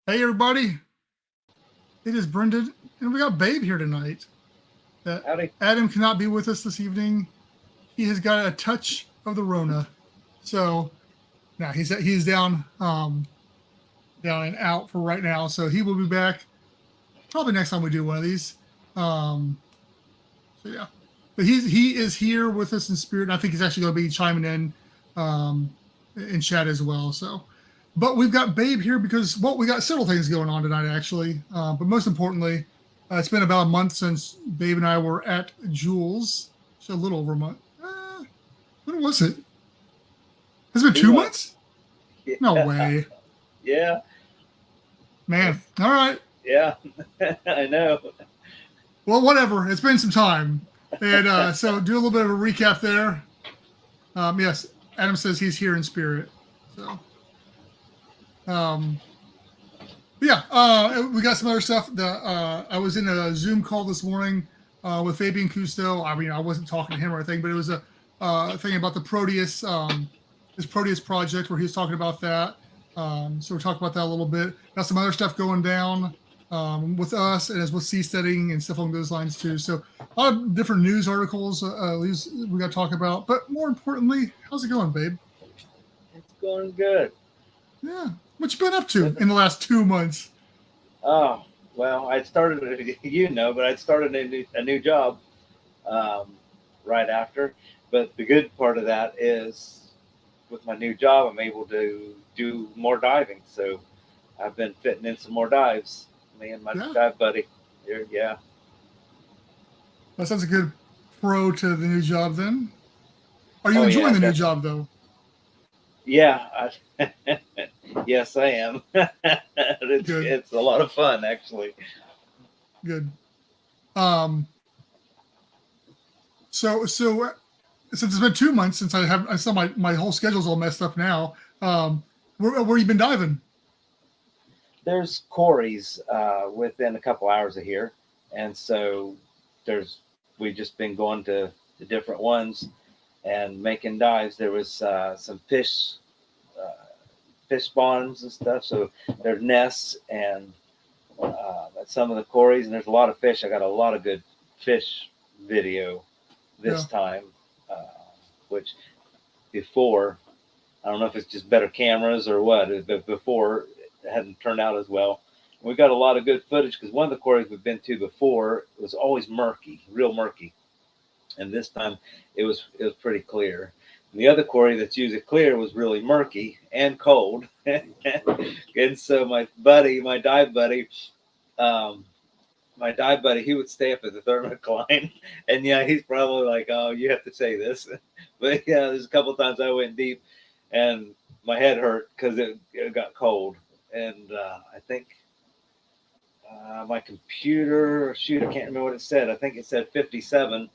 Hey everybody, it is Brendan, and we got Babe here tonight. Howdy. Adam cannot be with us this evening. He has got a touch of the Rona, so now he's down and out for right now. So he will be back probably next time we do one of these. So yeah, but he is here with us in spirit, and I think he's actually going to be chiming in chat as well. So. But we've got Babe here because, well, we got several things going on tonight, actually. But most importantly, it's been about a month since Babe and I were at Jules. So a little over a month. When was it? Has it been 2 months? Yeah. No way. Yeah. Man. All right. Yeah. I know. Well, whatever. It's been some time. And so do a little bit of a recap there. Yes, Adam says he's here in spirit. So. We got some other stuff. I was in a Zoom call this morning with Fabian Cousteau. I mean, I wasn't talking to him or anything, but it was a thing about the Proteus, his Proteus project, where he was talking about that. So we're talking about that a little bit. Got some other stuff going down with us, and as with seasteading and stuff along those lines too. So a lot of different news articles we got to talk about. But more importantly, how's it going, Babe? It's going good. Yeah. What you been up to in the last 2 months? Oh, well, I started, but I started a new job right after. But the good part of that is with my new job, I'm able to do more diving. So I've been fitting in some more dives. Me and my dive buddy. Yeah. That sounds a good pro to the new job then. Are you enjoying the new job though? Yeah. Yes, I am. It's a lot of fun, actually. Good. So since it's been 2 months since I saw my whole schedule's all messed up now. Where you been diving? There's quarries within a couple hours of here, and so we've just been going to the different ones and making dives. There was some fish spawns and stuff. So there's nests and at some of the quarries, and there's a lot of fish. I got a lot of good fish video this time, which before, I don't know if it's just better cameras or what, but before it hadn't turned out as well. We got a lot of good footage because one of the quarries we've been to before was always murky, real murky. And this time it was pretty clear. And the other quarry that's usually clear was really murky and cold. And so my dive buddy, he would stay up at the thermocline. And yeah, he's probably like, oh, you have to say this. But yeah, there's a couple of times I went deep and my head hurt because it got cold. And I think my computer, I can't remember what it said. I think it said 57.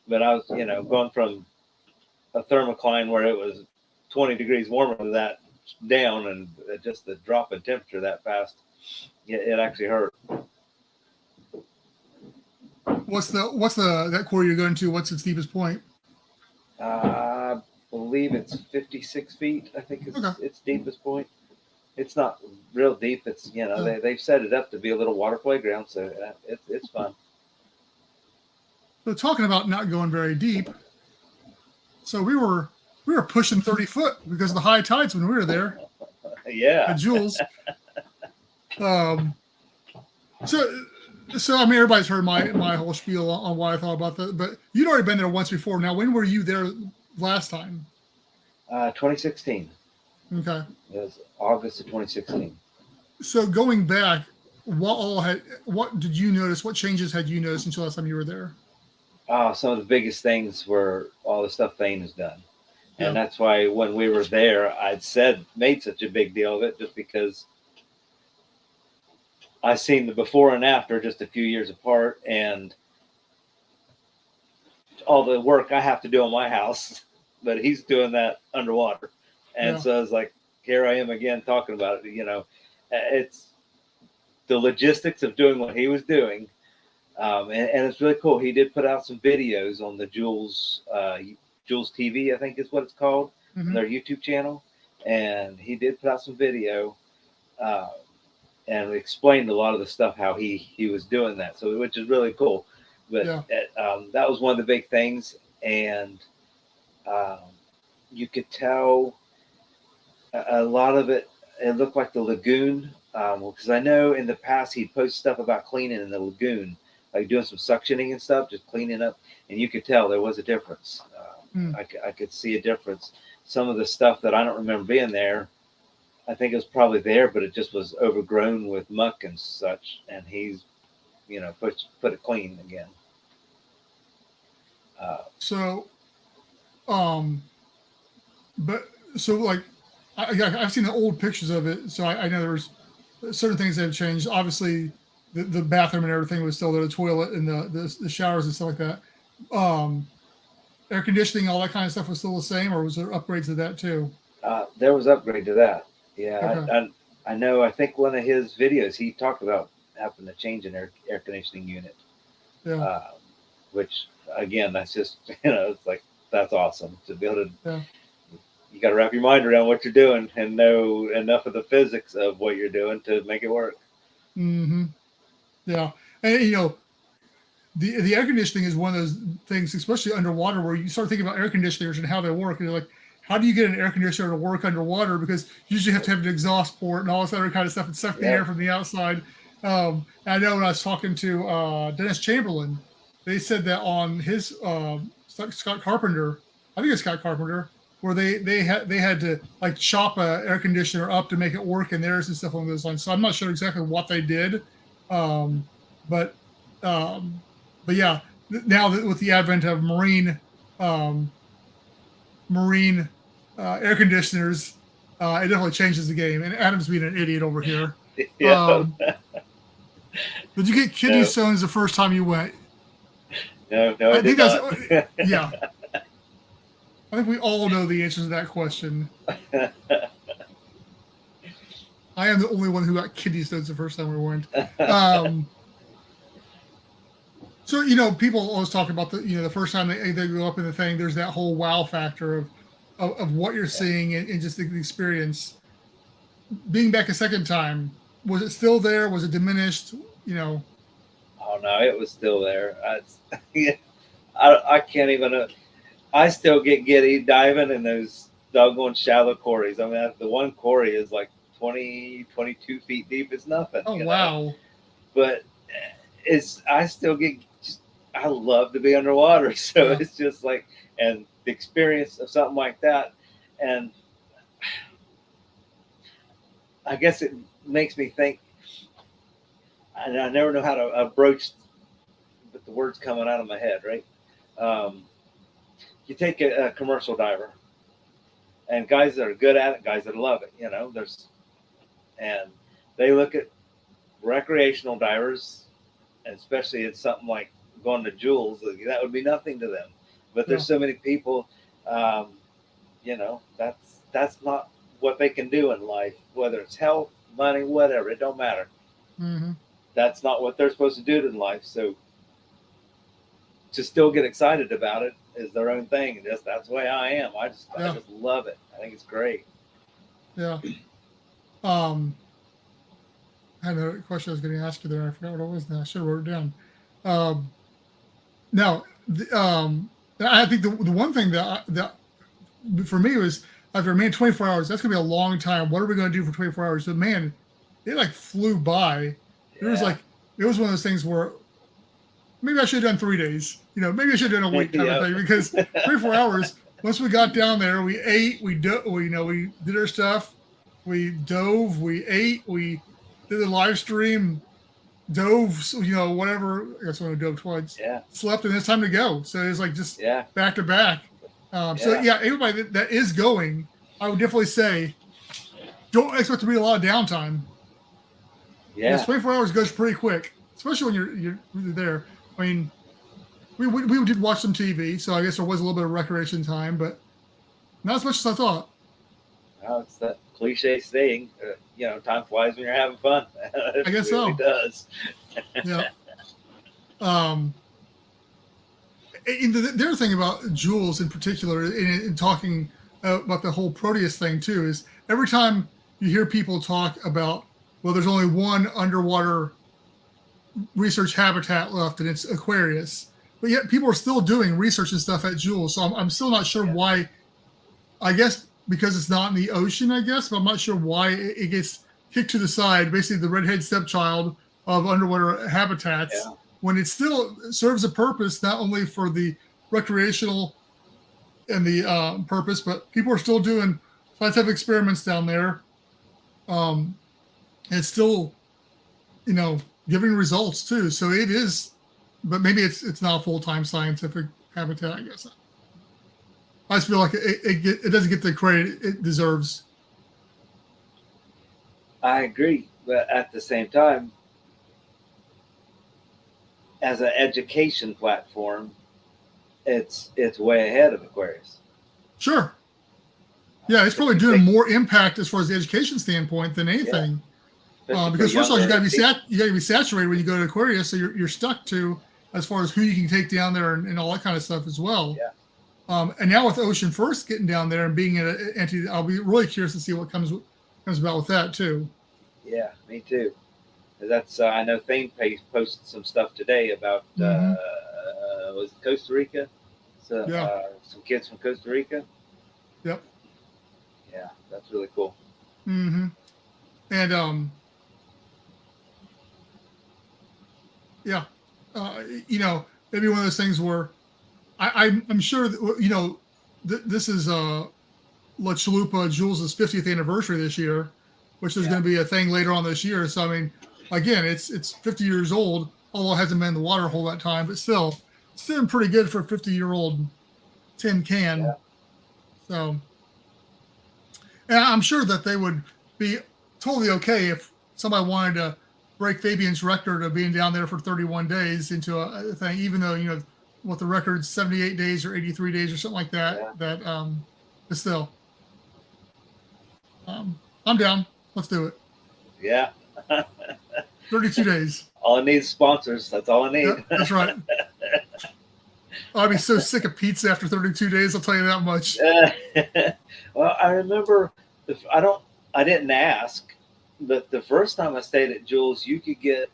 But I was, going from a thermocline where it was 20 degrees warmer than that down, and just the drop in temperature that fast, it actually hurt. What's that quarry you're going to? What's its deepest point? I believe it's 56 feet. I think it's its deepest point. It's not real deep. It's they've set it up to be a little water playground, so it's fun. So talking about not going very deep, so we were pushing 30 foot because of the high tides when we were there. Yeah. At Jules. So I mean, everybody's heard my whole spiel on why I thought about that, but you'd already been there once before. Now, when were you there last time? 2016. Okay. It was August of 2016. So going back, what did you notice? What changes had you noticed since the last time you were there? Some of the biggest things were all the stuff Thane has done. And that's why when we were there, made such a big deal of it, just because I seen the before and after just a few years apart, and all the work I have to do on my house, but he's doing that underwater. And so I was like, here I am again talking about it. It's the logistics of doing what he was doing. And it's really cool. He did put out some videos on the Jules TV, I think is what it's called, their YouTube channel. And he did put out some video. and explained a lot of the stuff how he was doing that. So which is really cool. But Yeah. That was one of the big things, and you could tell a lot of it. It looked like the lagoon, because I know in the past he'd post stuff about cleaning in the lagoon, like doing some suctioning and stuff, just cleaning up, and you could tell there was a difference. I could see a difference. Some of the stuff that I don't remember being there, I think it was probably there, but it just was overgrown with muck and such, and he's, put it clean again. Like, I've seen the old pictures of it, so I know there's certain things that have changed. Obviously, the bathroom and everything was still there, the toilet and the showers and stuff like that. Air conditioning, all that kind of stuff was still the same, or was there upgrades to that too? There was upgrade to that. Yeah, Okay. I know. I think one of his videos he talked about having to change an air conditioning unit. Yeah. Which again, that's just it's like that's awesome to be able to. Yeah. You got to wrap your mind around what you're doing and know enough of the physics of what you're doing to make it work. Mm-hmm. Yeah, and the air conditioning is one of those things, especially underwater, where you start thinking about air conditioners and how they work. And you're like, how do you get an air conditioner to work underwater? Because you usually have to have an exhaust port and all this other kind of stuff and suck the air from the outside. And I know when I was talking to Dennis Chamberlain, they said that on his Scott Carpenter, I think it's Scott Carpenter, where they had to like chop a air conditioner up to make it work in theirs and stuff along those lines. So I'm not sure exactly what they did, but yeah, now that with the advent of marine air conditioners, it definitely changes the game. And Adam's being an idiot over here. Yeah. Did you get kidney stones the first time you went? No, I think that's yeah. I think we all know the answer to that question. I am the only one who got kidney stones the first time we went. So people always talk about the first time they go up in the thing. There's that whole wow factor of what you're seeing and just the experience. Being back a second time, was it still there? Was it diminished? Oh no, it was still there. I can't even. I still get giddy diving in those doggone shallow quarries. I mean, the one quarry is like 20, 22 feet deep. It's nothing. Oh, wow. But I still get. I love to be underwater, so it's just like, and the experience of something like that, and I guess it makes me think, and I never know how to approach, but the words coming out of my head, right? You take a commercial diver, and guys that are good at it, guys that love it, and they look at recreational divers, and especially it's something like going to Jules, that would be nothing to them. But there's so many people, that's not what they can do in life, whether it's health, money, whatever, it don't matter. Mm-hmm. That's not what they're supposed to do in life. So to still get excited about it is their own thing. That's the way I am. I just love it. I think it's great. Yeah. I had a question I was going to ask you there. I forgot what it was now. I should have wrote it down. I think the one thing that for me was, after 24 hours, that's going to be a long time. What are we going to do for 24 hours? But man, it like flew by. It was one of those things where maybe I should have done 3 days. Maybe I should have done a week kind of thing, because 24 hours. Once we got down there, we ate, we did our stuff, we dove, we ate, we did the live stream, dove, whatever. I guess when we dove twice. Yeah. Slept, and it's time to go. So it's like just back to back. So everybody that is going, I would definitely say, don't expect to be a lot of downtime. Yeah. Because 24 hours goes pretty quick, especially when you're there. I mean, we did watch some TV, so I guess there was a little bit of recreation time, but not as much as I thought. Well, it's that cliche saying, time flies when you're having fun. I guess really so. Does. Yeah. And the other thing about Jules in particular, in talking about the whole Proteus thing too, is every time you hear people talk about well, there's only one underwater research habitat left, and it's Aquarius. But yet people are still doing research and stuff at Jules. So I'm still not sure why. I guess because it's not in the ocean, I guess, but I'm not sure why it gets kicked to the side, basically the redhead stepchild of underwater habitats, when it still serves a purpose, not only for the recreational and the purpose, but people are still doing scientific experiments down there. And it's still, giving results too. So it is, but maybe it's not a full-time scientific habitat, I guess. I just feel like it doesn't get the credit it deserves. I agree, but at the same time, as an education platform, it's way ahead of Aquarius. Sure. Yeah, it's probably doing more impact as far as the education standpoint than anything. Because first of all, you got to be saturated when you go to Aquarius, so you're stuck to as far as who you can take down there and all that kind of stuff as well. Yeah. And now with Ocean First getting down there and being an entity, I'll be really curious to see what comes about with that too. Yeah, me too. That's I know Thane posted some stuff today about was it Costa Rica? So, some kids from Costa Rica. Yep. Yeah, that's really cool. Mm-hmm. And yeah, maybe one of those things where I'm sure that, this is La Chalupa Jules' 50th anniversary this year, which is going to be a thing later on this year. So I mean, again, it's 50 years old, although it hasn't been in the water a whole that time, but still pretty good for a 50-year-old tin can. Yeah. So, and I'm sure that they would be totally okay if somebody wanted to break Fabian's record of being down there for 31 days into a thing, even though, what the record's 78 days or 83 days or something like that, but still, I'm down. Let's do it. Yeah. 32 days. All I need is sponsors. That's all I need. Yeah, that's right. I'd be so sick of pizza after 32 days. I'll tell you that much. Well, I remember I didn't ask, but the first time I stayed at Jules, you could get,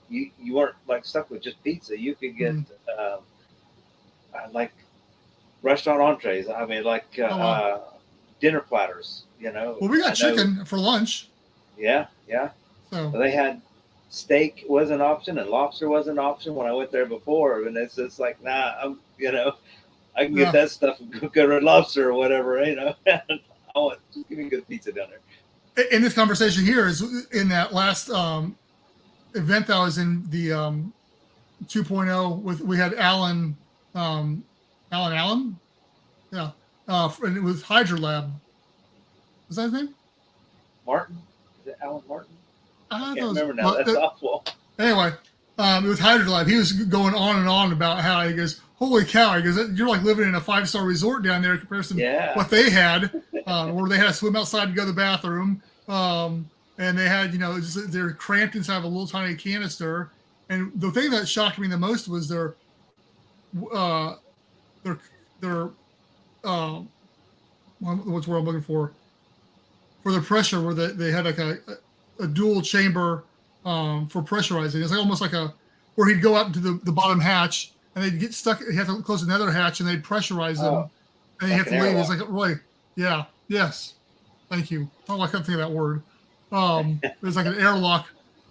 you weren't like stuck with just pizza. You could get like restaurant entrees. I mean, like dinner platters. Well, we got chicken for lunch. Yeah. So they had steak was an option and lobster was an option when I went there before, and it's just like, nah, I can get that stuff from Good Red Lobster or whatever. Just give me good pizza down there. And this conversation here is in that last event that I was in, the 2.0 we had Alan, and it was Hydra Lab. Was that his name? Martin? Is it Alan Martin? I can't remember now. That's awful. Anyway, it was Hydra Lab. He was going on and on about how he goes, holy cow, he goes, you're like living in a 5-star resort down there in comparison to what they had, where they had to swim outside to go to the bathroom. And they had, they're cramped inside of a little tiny canister. And the thing that shocked me the most was their what's what I'm looking for their pressure, where they had like a dual chamber for pressurizing. It's like almost like where he'd go out into the bottom hatch and they'd get stuck. He'd have to close another hatch and they'd pressurize them, and you have to leave. It's like really, yes, thank you. Oh, I couldn't think of that word. It was like an airlock,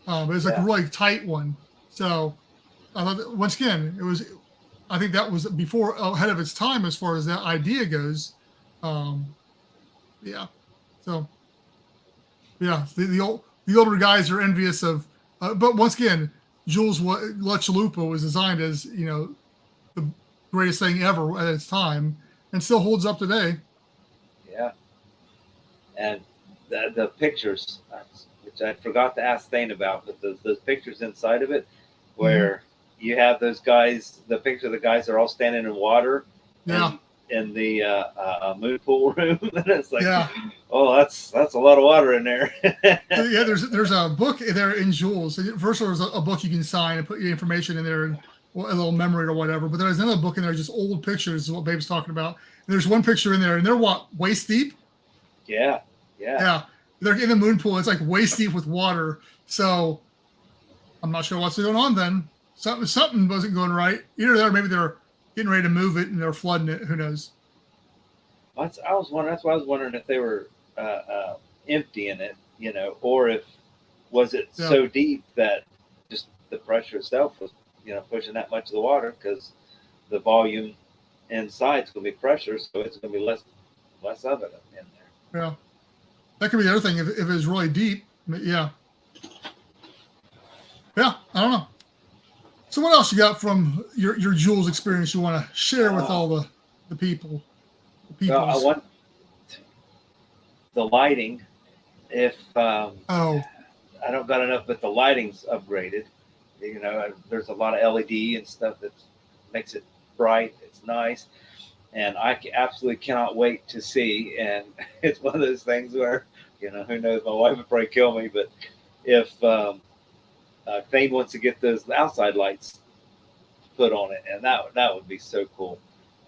but it was like a really tight one. So I thought that, once again, I think that was before ahead of its time as far as that idea goes. So the older guys are envious of, but once again, Jules La Chalupa was designed as the greatest thing ever at its time, and still holds up today. Yeah, and the pictures, which I forgot to ask Thane about, but those pictures inside of it, where you have those guys, the picture of the guys are all standing in water. Yeah. In the moon pool room, and it's like, oh, that's a lot of water in there. Yeah, there's a book there in Jules. First, there's a book you can sign and put your information in there and a little memory or whatever. But there's another book in there, just old pictures, is what Babe's talking about. And there's one picture in there, and they're waist deep. Yeah. they're in the moon pool. It's like waist deep with water. So I'm not sure what's going on then. Something wasn't going right. Either that or maybe they're getting ready to move it and they're flooding it. Who knows? That's why I was wondering if they were emptying it, or if was it so deep that just the pressure itself was, pushing that much of the water, because the volume inside is going to be pressure, so it's going to be less of it in there. Yeah, that could be the other thing if it was really deep. Yeah, I don't know. So what else you got from your Jules experience you want to share with all the people? Well, I want the lighting. If I don't got enough, but the lighting's upgraded. There's a lot of LED and stuff that makes it bright. It's nice, and I absolutely cannot wait to see. And it's one of those things where, who knows, my wife would probably kill me, but if Thane wants to get those outside lights put on it, and that would be so cool.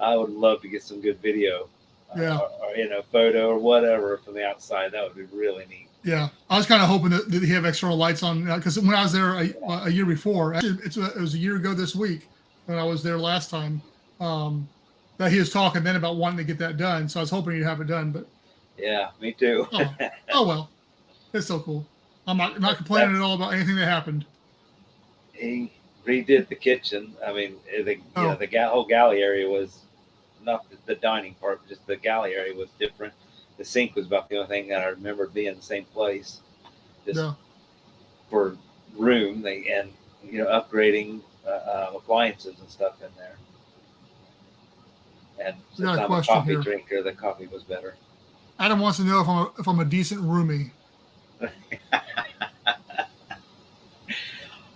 I would love to get some good video, or photo or whatever from the outside. That would be really neat. Yeah, I was kind of hoping that he have external lights on, because when I was there a year before, actually it was a year ago this week when I was there last time, that he was talking then about wanting to get that done. So I was hoping he'd have it done, but yeah, me too. oh well, it's so cool. I'm not complaining at all about anything that happened. He redid the kitchen. I mean, the whole galley area was not the dining part, but just the galley area was different. The sink was about the only thing that I remember being in the same place, just for room. Upgrading appliances and stuff in there. And since I'm a coffee drinker, the coffee was better. Adam wants to know if I'm a decent roomie.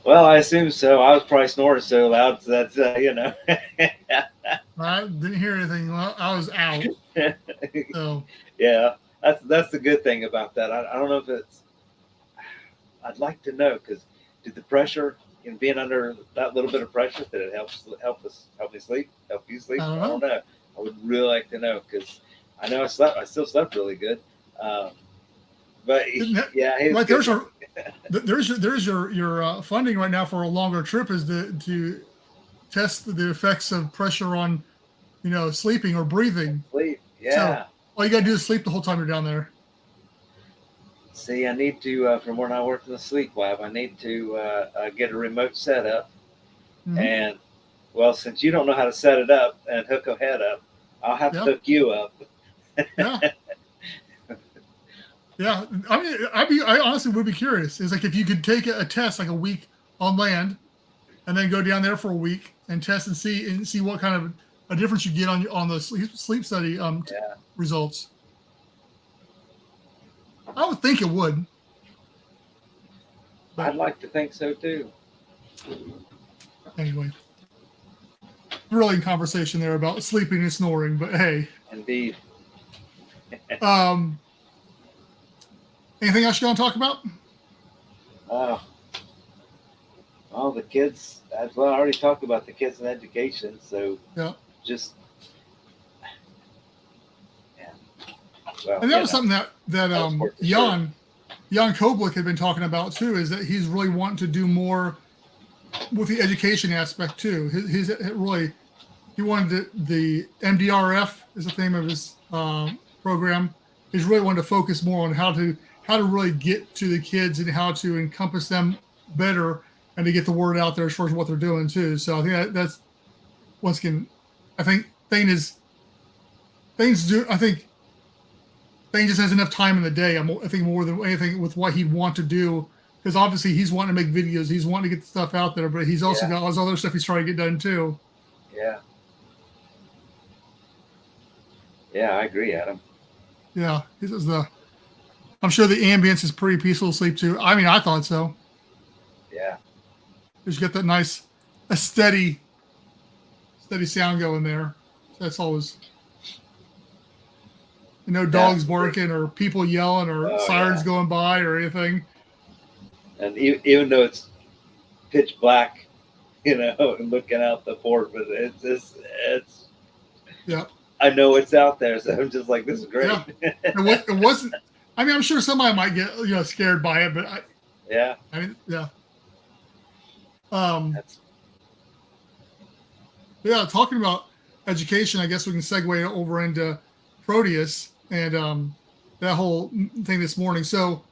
Well, I assume so. I was probably snoring so loud, so that's I didn't hear anything. Well, I was out. So yeah, that's the good thing about that. I don't know if it's. I'd like to know, because did the pressure in being under that little bit of pressure, did it help me sleep? Help you sleep? I don't know. I would really like to know, because I know I still slept really good. But there's your funding right now for a longer trip is to test the effects of pressure on, sleeping or breathing. Sleep, yeah. So all you gotta do is sleep the whole time you're down there. See, I need to from when I work in the sleep lab, I need to get a remote setup. Mm-hmm. And well, since you don't know how to set it up and hook a head up, I'll have to hook you up. Yeah. Yeah, I mean, I honestly would be curious. It's like if you could take a test like a week on land, and then go down there for a week and test and see what kind of a difference you get on the sleep study results. I would think it would. But I'd like to think so too. Anyway, thrilling conversation there about sleeping and snoring, but hey. Indeed. Anything else you want to talk about? Well, the kids. I already talked about the kids in education. So just Well, and that was something that Jan Koblik had been talking about too. Is that he's really wanting to do more with the education aspect too. He's really he wanted the MDRF is the name of his program. He's really wanted to focus more on how to really get to the kids and how to encompass them better and to get the word out there as far as what they're doing too. So I think that's once again, I think Thane just has enough time in the day. I think more than anything with what he'd want to do, because obviously he's wanting to make videos, he's wanting to get the stuff out there, but he's also got all this other stuff he's trying to get done too. Yeah. Yeah, I agree, Adam. Yeah, I'm sure the ambience is pretty peaceful to sleep to. I mean, I thought so. Yeah. Just get that nice, a steady sound going there. That's always, dogs barking or people yelling or sirens going by or anything. And even though it's pitch black, and looking out the port, but it's I know it's out there, so I'm just like, this is great. Yeah. It wasn't. I mean, I'm sure somebody might get scared by it, but Yeah. I mean, yeah. That's Yeah, talking about education, I guess we can segue over into Proteus and that whole thing this morning. So,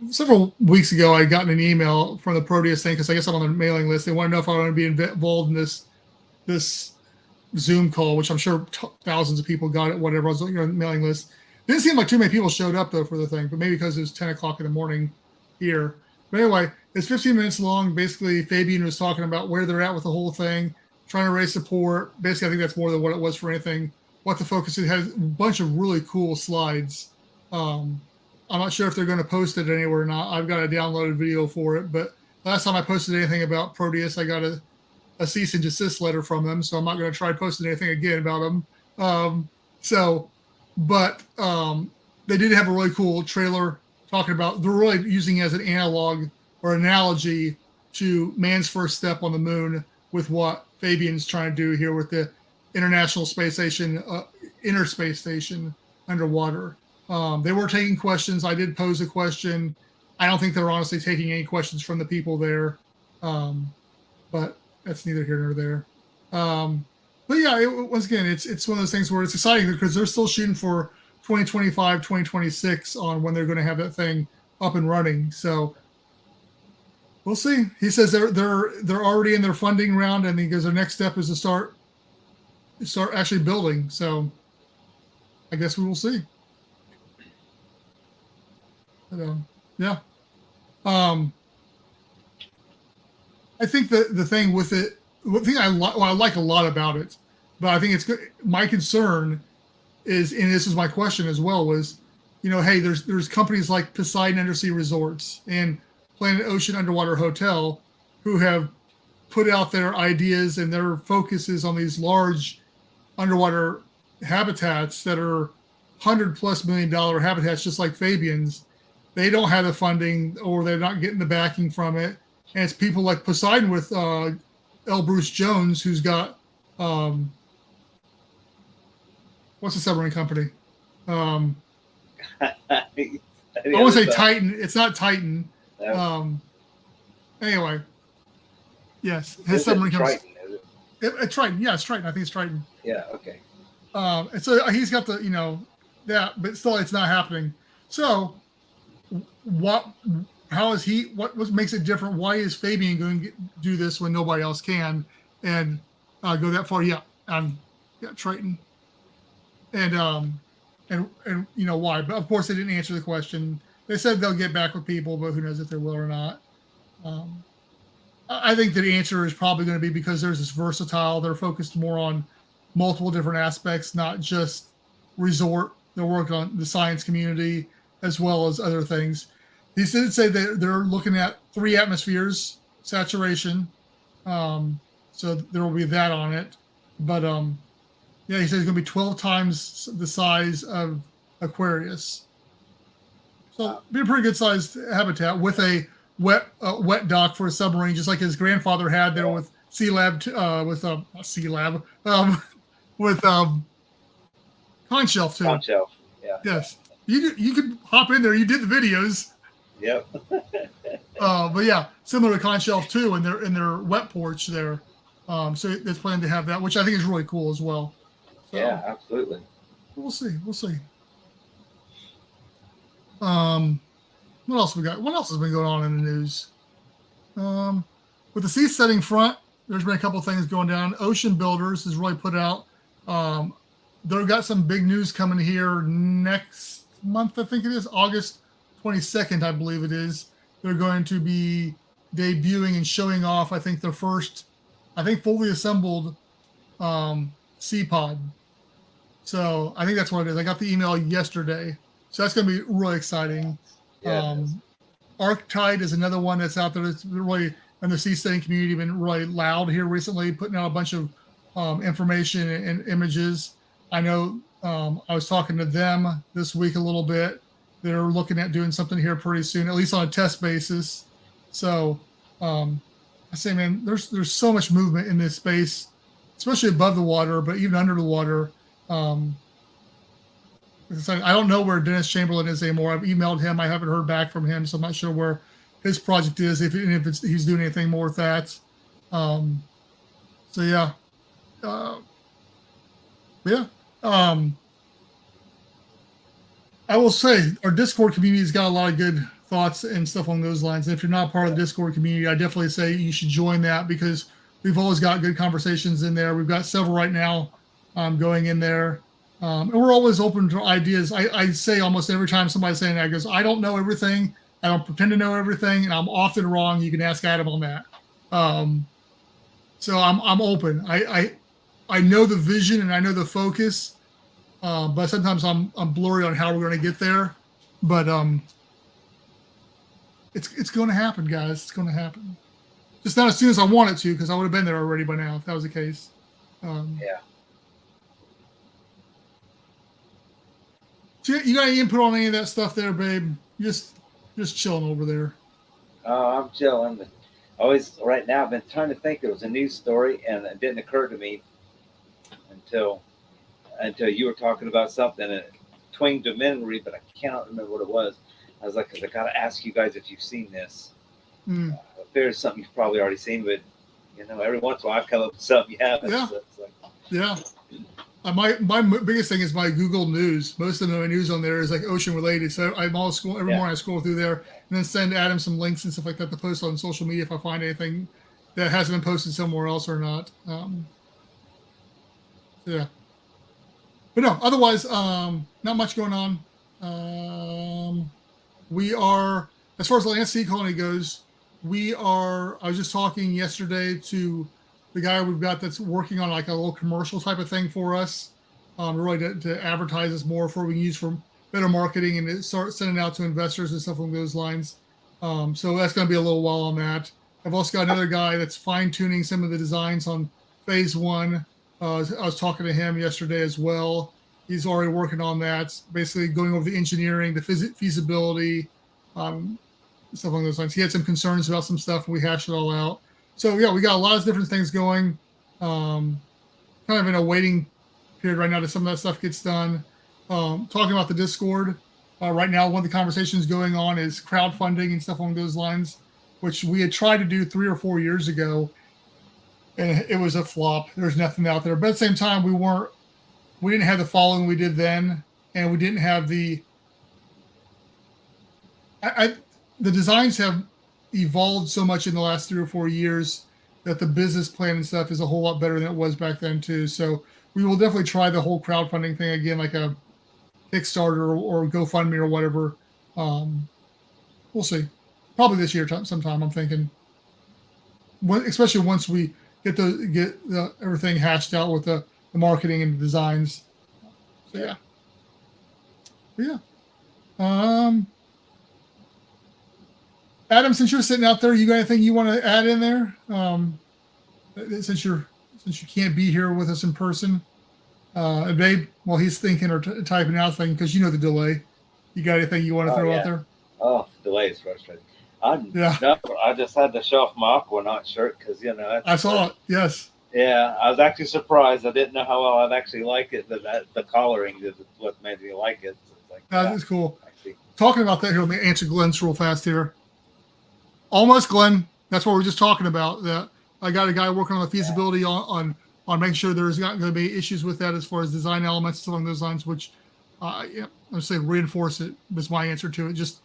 several weeks ago, I got an email from the Proteus thing because I guess I'm on the mailing list. They want to know if I want to be involved in this Zoom call, which I'm sure thousands of people got it. Whatever, I was on the mailing list. Didn't seem like too many people showed up though for the thing, but maybe because it was 10 o'clock in the morning here. But anyway, it's 15 minutes long. Basically, Fabian was talking about where they're at with the whole thing, trying to raise support. Basically, I think that's more than what it was for anything. What the focus is. It has a bunch of really cool slides. I'm not sure if they're going to post it anywhere or not. I've got a downloaded video for it, but last time I posted anything about Proteus, I got a cease and desist letter from them, so I'm not going to try posting anything again about them. But they did have a really cool trailer talking about, they're really using it as an analog or analogy to man's first step on the moon with what Fabian's trying to do here with the International Space Station, Inner Space Station underwater. They were taking questions. I did pose a question. I don't think they're honestly taking any questions from the people there, but that's neither here nor there. But yeah, once again, it's one of those things where it's exciting because they're still shooting for 2025, 2026 on when they're going to have that thing up and running. So we'll see. He says they're already in their funding round, and he goes, their next step is to start actually building. So I guess we will see. But, yeah. I think the thing with it, the thing I like a lot about it, but I think it's good. My concern is, and this is my question as well, was, hey, there's companies like Poseidon Undersea Resorts and Planet Ocean Underwater Hotel who have put out their ideas and their focuses on these large underwater habitats that are $100+ million habitats, just like Fabian's. They don't have the funding, or they're not getting the backing from it. And it's people like Poseidon with L. Bruce Jones, who's got what's the submarine company? I want to say Titan. It's not Titan. No. Anyway, yes, his submarine company. Triton, is it? Triton. Yeah, it's Triton. I think it's Triton. Yeah. Okay. And so he's got the that, but still, it's not happening. So how is he? What makes it different? Why is Fabian going to do this when nobody else can and go that far? Yeah, Triton, and why? But of course, they didn't answer the question. They said they'll get back with people, but who knows if they will or not. I think the answer is probably going to be because there's this versatile. They're focused more on multiple different aspects, not just resort. They're working on the science community as well as other things. He did say that they're looking at 3 atmospheres saturation. So there will be that on it. But yeah, he says it's going to be 12 times the size of Aquarius. So be a pretty good sized habitat with a wet dock for a submarine, just like his grandfather had there with Sea Lab, with Con Shelf too. Con Shelf, yeah. Yes, you could hop in there. You did the videos. Yep. But yeah, similar to Con Shelf too, in their wet porch there. So it's planned to have that, which I think is really cool as well. So, yeah, absolutely. We'll see. What else we got? What else has been going on in the news? With the sea setting front, there's been a couple of things going down. Ocean Builders has really put out. They've got some big news coming here next month. I think it is August 22nd, I believe it is. They're going to be debuting and showing off, I think, their first, fully assembled sea pod. So I think that's what it is. I got the email yesterday. So that's going to be really exciting. Yeah, Arctide is another one that's out there that's really, in the sea setting community, been really loud here recently, putting out a bunch of information and images. I know I was talking to them this week a little bit. They're looking at doing something here pretty soon, at least on a test basis. So I say, man, there's so much movement in this space, especially above the water, but even under the water. So I don't know where Dennis Chamberlain is anymore. I've emailed him. I haven't heard back from him, so I'm not sure where his project is. If he's doing anything more with that. So yeah, yeah. I will say our Discord community has got a lot of good thoughts and stuff along those lines. And if you're not part of the Discord community, I definitely say you should join that because we've always got good conversations in there. We've got several right now going in there. And we're always open to ideas. I say almost every time somebody's saying that, goes, I don't know everything. I don't pretend to know everything, and I'm often wrong. You can ask Adam on that. So I'm open. I know the vision and I know the focus. But sometimes I'm blurry on how we're going to get there. But it's going to happen, guys. It's going to happen. Just not as soon as I want it to, because I would have been there already by now if that was the case. Yeah. So you got any input on any of that stuff there, babe? Just chilling over there. Oh, I'm chilling. Always right now. I've been trying to think. There was a news story, and it didn't occur to me until you were talking about something and it twinged to memory, but I cannot remember what it was. I was like, because I got to ask you guys if you've seen this. If there's something you've probably already seen, but every once in a while I come up with something you haven't. Yeah. So it's like, yeah. My biggest thing is my Google News. Most of my news on there is like ocean related. So I'm all every morning I scroll through there and then send Adam some links and stuff like that to post on social media if I find anything that hasn't been posted somewhere else or not. Yeah. But no, otherwise, not much going on. We are, as far as the ASC colony goes, I was just talking yesterday to the guy we've got that's working on like a little commercial type of thing for us, really to advertise us more for we can use for better marketing and to start sending out to investors and stuff along those lines. So that's going to be a little while on that. I've also got another guy that's fine tuning some of the designs on phase one. I was talking to him yesterday as well. He's already working on that, basically going over the engineering, the feasibility, stuff along those lines. He had some concerns about some stuff, and we hashed it all out. So, yeah, we got a lot of different things going. Kind of in a waiting period right now till some of that stuff gets done. Talking about the Discord, right now, one of the conversations going on is crowdfunding and stuff along those lines, which we had tried to do 3 or 4 years ago, and it was a flop. There's nothing out there. But at the same time, we didn't have the following we did then, and we didn't have the designs have evolved so much in the last 3 or 4 years that the business plan and stuff is a whole lot better than it was back then too. So we will definitely try the whole crowdfunding thing again, like a Kickstarter or GoFundMe or whatever. We'll see. Probably this year sometime, I'm thinking. Especially once we get everything hashed out with the marketing and the designs. So yeah. Adam, since you're sitting out there, you got anything you want to add in there? Since you can't be here with us in person, and babe, while he's thinking or typing out things, because the delay, you got anything you want to throw out there? Oh, delay is frustrating. I just had to show off my Aquanaut shirt because I saw it. Yes. Yeah, I was actually surprised. I didn't know how well I'd actually like it. The collaring is what made me like it. So it's like, that is cool. Talking about that here, let me answer Glenn's real fast here. Almost, Glenn. That's what we're just talking about. That I got a guy working on the feasibility on making sure there's not going to be issues with that as far as design elements along those lines. Which, I'm saying reinforce it was my answer to it. Just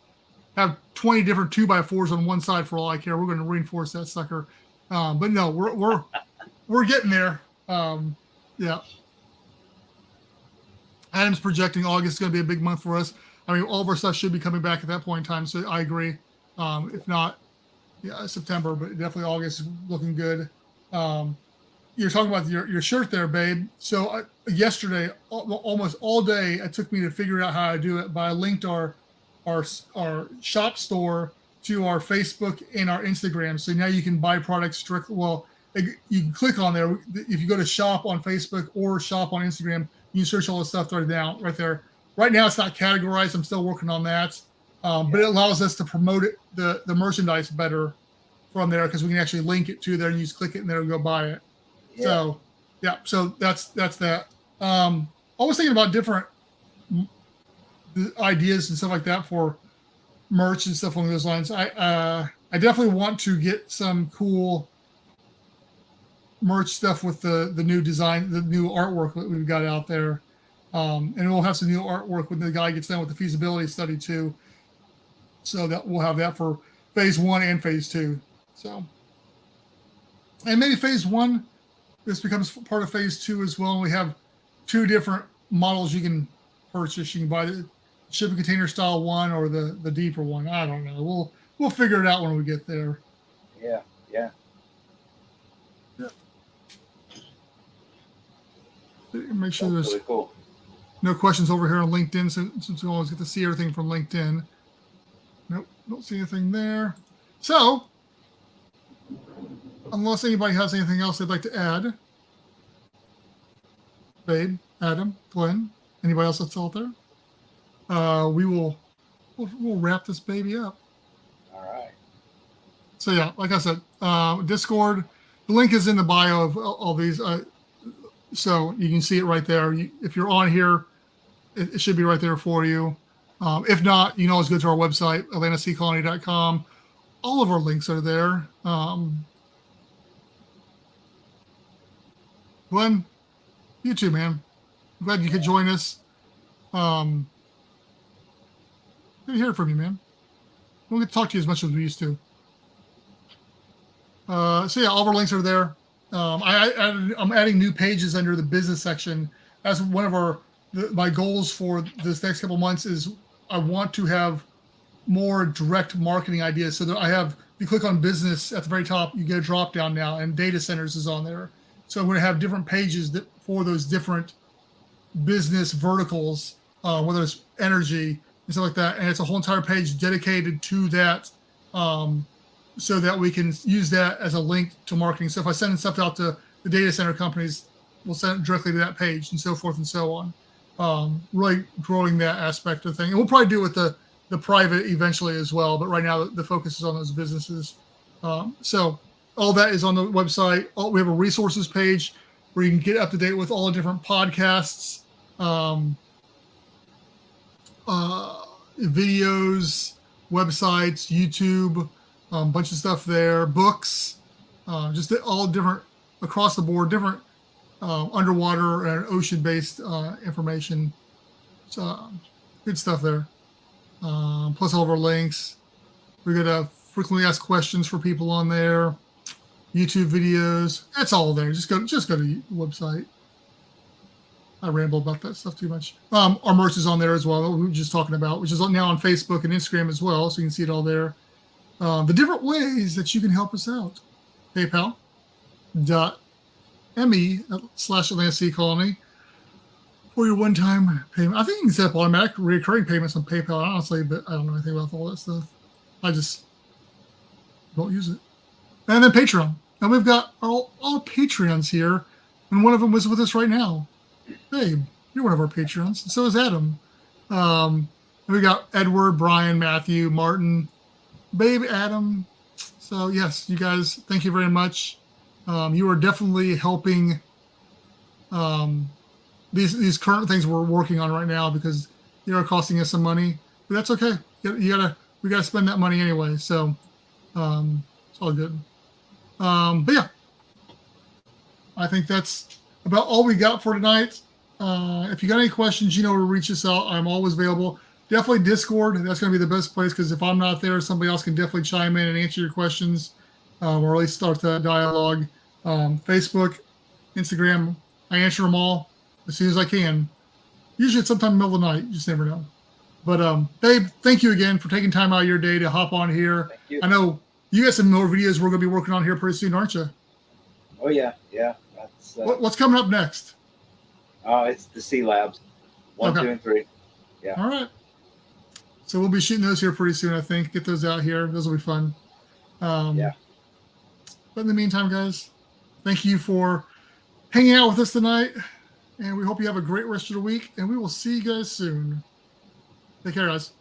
have 20 different 2x4s on one side for all I care. We're going to reinforce that sucker. But no, we're getting there. Yeah. Adam's projecting August is going to be a big month for us. I mean, all of our stuff should be coming back at that point in time. So I agree. If not, September, but definitely August is looking good. You're talking about your shirt there, babe. So yesterday, almost all day, it took me to figure out how to do it. But I linked our shop store to our Facebook and our Instagram. So now you can buy products strictly. Well, you can click on there. If you go to shop on Facebook or shop on Instagram, you can search all the stuff right there. Right now, it's not categorized. I'm still working on that. But it allows us to promote it, the merchandise better from there because we can actually link it to there and you just click it in there and go buy it. Yeah. So that's that. I was thinking about different the ideas and stuff like that for merch and stuff along those lines. I definitely want to get some cool merch stuff with the new design, the new artwork that we've got out there. And we'll have some new artwork when the guy gets done with the feasibility study too. So that we'll have that for phase 1 and phase 2. So, and maybe phase 1, this becomes part of phase 2 as well. And we have 2 different models you can purchase. You can buy the shipping container style one or the deeper one. I don't know. We'll figure it out when we get there. Yeah. Make sure That's there's really cool. no questions over here on LinkedIn, since we always get to see everything from LinkedIn. Nope, don't see anything there. So, unless anybody has anything else they'd like to add, Babe, Adam, Glenn, anybody else that's out there, we'll wrap this baby up. All right. So yeah, like I said, Discord, the link is in the bio of all these. So you can see it right there. If you're on here, it should be right there for you. If not, you can always go to our website, AtlantaSeaColony.com. All of our links are there. Glenn, you too, man. I'm glad you could join us. Good to hear from you, man. We don't get to talk to you as much as we used to. So yeah, all of our links are there. I'm adding new pages under the business section. That's one of my goals for this next couple months is I want to have more direct marketing ideas. So that you click on business at the very top, you get a drop down now, and data centers is on there. So I'm going to have different pages for those different business verticals, whether it's energy and stuff like that. And it's a whole entire page dedicated to that. So that we can use that as a link to marketing. So if I send stuff out to the data center companies, we'll send it directly to that page and so forth and so on. Really growing that aspect of the thing. And we'll probably do it with the private eventually as well. But right now the focus is on those businesses. So all that is on the website. We have a resources page where you can get up to date with all the different podcasts, videos, websites, YouTube, bunch of stuff there, books, just all different across the board, different underwater and ocean-based information. So good stuff there. Plus all of our links. We got frequently asked questions for people on there, YouTube videos. That's all there. Just go to the website. I ramble about that stuff too much. Our merch is on there as well, we were just talking about, which is now on Facebook and Instagram as well, so you can see it all there. The different ways that you can help us out. PayPal.me/AtlantaSeaColony for your one-time payment. I think you can set up automatic recurring payments on PayPal, honestly, but I don't know anything about all that stuff. I just don't use it. And then Patreon. And we've got all Patreons here, and one of them was with us right now. Babe, you're one of our Patreons, and so is Adam. And we got Edward, Brian, Matthew, Martin, Babe, Adam. So yes, you guys, thank you very much. You are definitely helping these current things we're working on right now because they are costing us some money, but that's okay. We gotta spend that money anyway. So it's all good. But yeah, I think that's about all we got for tonight. If you got any questions, you know where to reach us out. I'm always available. Definitely Discord. That's going to be the best place because if I'm not there, somebody else can definitely chime in and answer your questions or at least start the dialogue. Facebook, Instagram, I answer them all as soon as I can. Usually it's sometime in the middle of the night. You just never know. But, Babe, thank you again for taking time out of your day to hop on here. Thank you. I know you got some more videos we're going to be working on here pretty soon, aren't you? Oh, yeah. That's, What's coming up next? It's the Sea Labs. 1, 2, and 3. Yeah. All right. So we'll be shooting those here pretty soon, I think. Get those out here. Those will be fun. Yeah. But in the meantime, guys, thank you for hanging out with us tonight. And we hope you have a great rest of the week. And we will see you guys soon. Take care, guys.